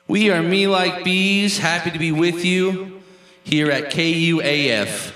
We are Me Like Bees, happy to be with you here at KUAF.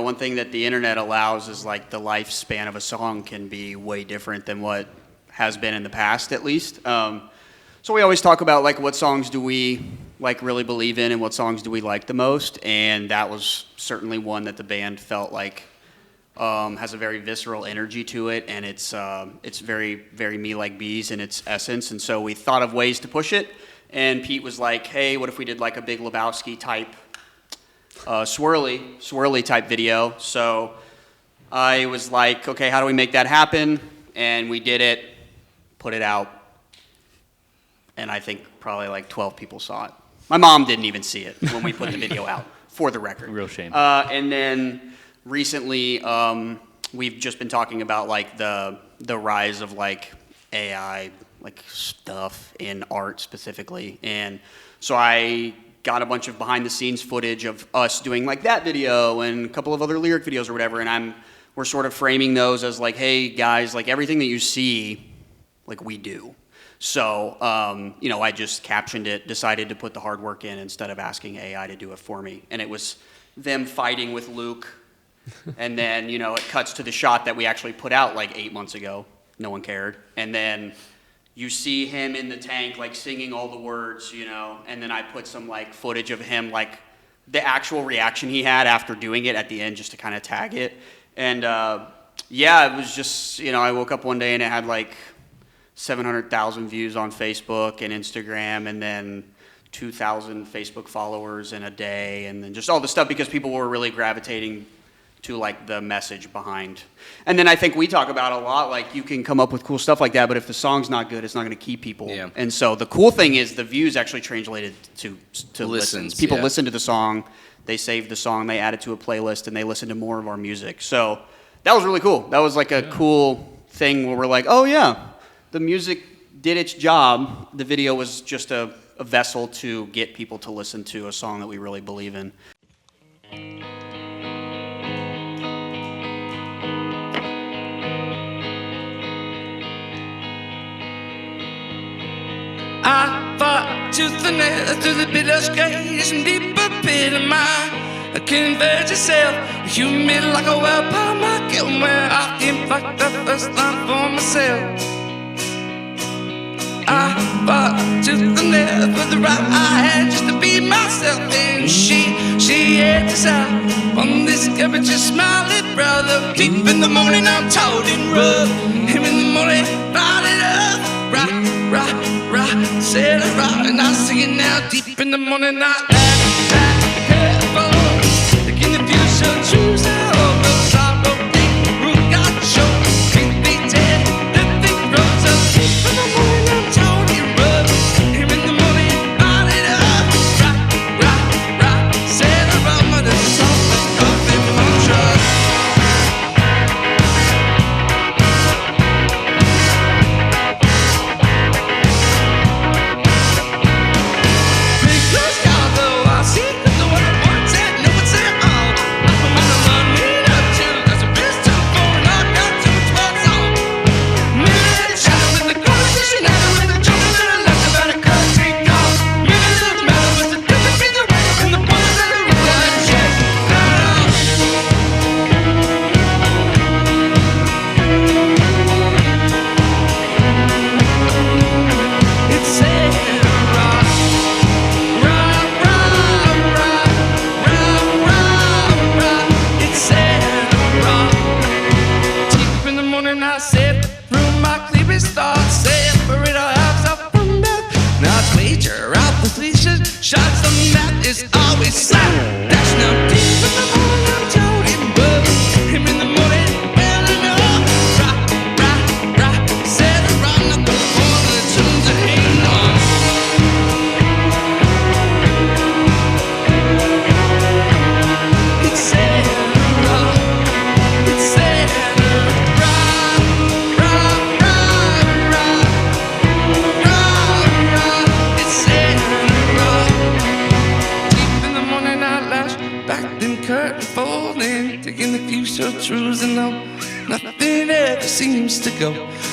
One thing that the internet allows is like the lifespan of a song can be way different than what has been in the past, at least. So we always talk about like what songs do we like really believe in and what songs do we like the most, and that was certainly one that the band felt like has a very visceral energy to it, and it's very, very Me Like Bees in its essence, and so we thought of ways to push it, and Pete was like, hey, what if we did like a Big Lebowski type swirly type video. So I was like, okay, how do we make that happen? And we did it, put it out, and I think probably like 12 people saw it. My mom didn't even see it when we put the video out, for the record. Real shame. And then recently, we've just been talking about like the rise of like AI like stuff in art specifically, and so I got a bunch of behind the scenes footage of us doing like that video and a couple of other lyric videos or whatever, and we're sort of framing those as like, hey guys, like everything that you see, like we do. So, I just captioned it, decided to put the hard work in instead of asking AI to do it for me. And it was them fighting with Luke, and then, it cuts to the shot that we actually put out like 8 months ago. No one cared. And then you see him in the tank, like singing all the words, and then I put some like footage of him like the actual reaction he had after doing it at the end, just to kind of tag it. And yeah, it was just, I woke up one day and it had like 700,000 views on Facebook and Instagram, and then 2,000 Facebook followers in a day, and then just all the stuff because people were really gravitating to like the message behind. And then I think we talk about a lot, like you can come up with cool stuff like that, but if the song's not good, it's not going to keep people. Yeah. And so the cool thing is the views actually translated to listens. People listen to the song, they save the song, they add it to a playlist, and they listen to more of our music. So that was really cool. That was like a cool thing where we're like, oh yeah, the music did its job. The video was just a vessel to get people to listen to a song that we really believe in. I fought tooth and nail through the bitter scales and deeper pit of mine. Convert yourself, you made like a well palm market where I can fuck the first line for myself. I fought tooth and nail for the right I had just to be myself, and she had to side on this cabbage smiling brother. Deep in the morning I'm toting rough, him in the morning fired it up, right, said it right, and I sing it now. Deep in the morning I laugh, careful, taking the view so true, so over sorrow, big root got show, can't be dead, nothing grows up. Deep in the morning I'm toting rough, him in the morning fired it up, right, said it right, but it's all up in my truck.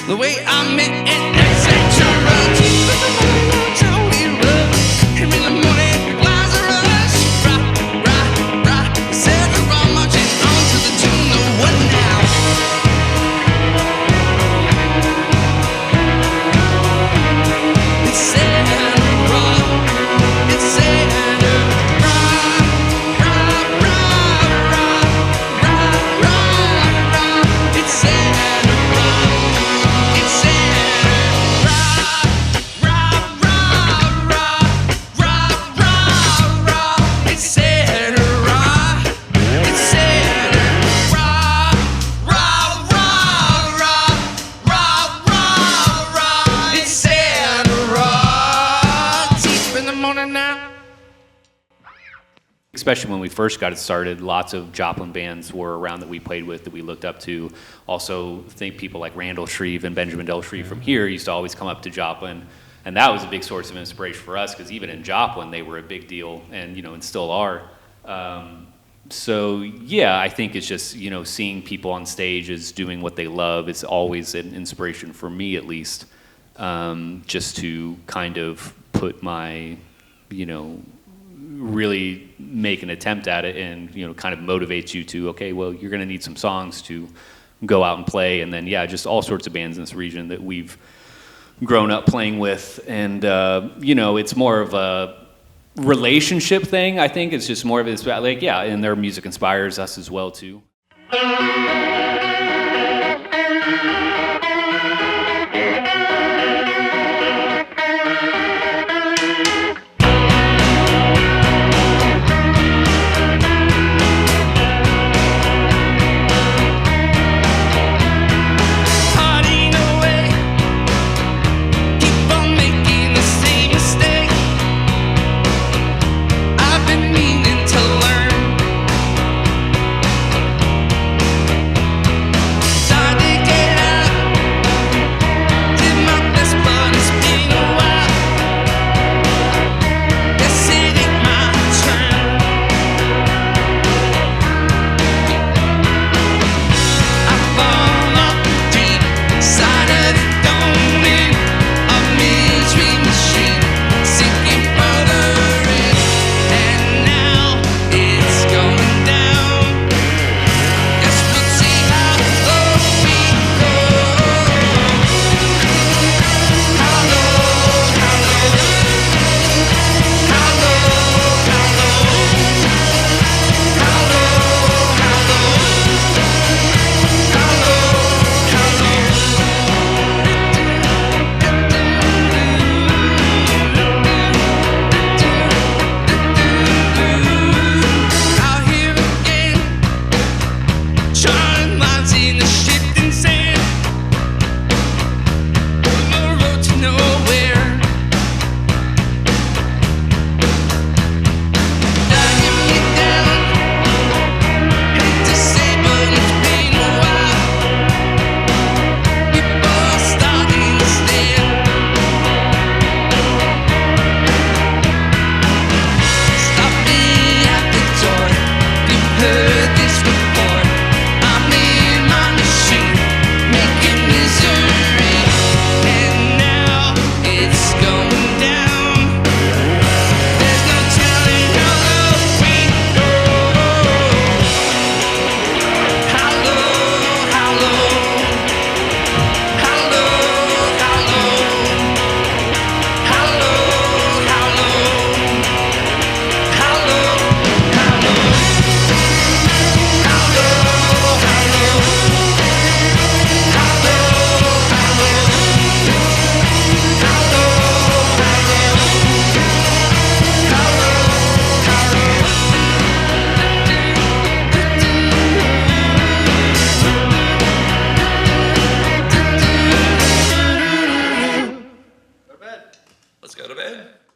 The way I meant it, etc. Deep in the morning, I'm Tony Rough. Him in the morning, Lazarus. Right. Said the wrong, marching on to the tune of what now? It's said rock. It's said rock. It's said especially when we first got it started, lots of Joplin bands were around that we played with, that we looked up to. Also, think people like Randall Shreve and Benjamin Del Shreve from here used to always come up to Joplin, and that was a big source of inspiration for us, because even in Joplin, they were a big deal, and still are. So yeah, I think it's just, seeing people on stage is doing what they love. It's always an inspiration for me, at least, just to kind of put my, really make an attempt at it, and kind of motivates you to, okay, well, you're going to need some songs to go out and play. And then just all sorts of bands in this region that we've grown up playing with, and it's more of a relationship thing. I think it's just more of it's like, yeah, and their music inspires us as well too. Let's go to bed.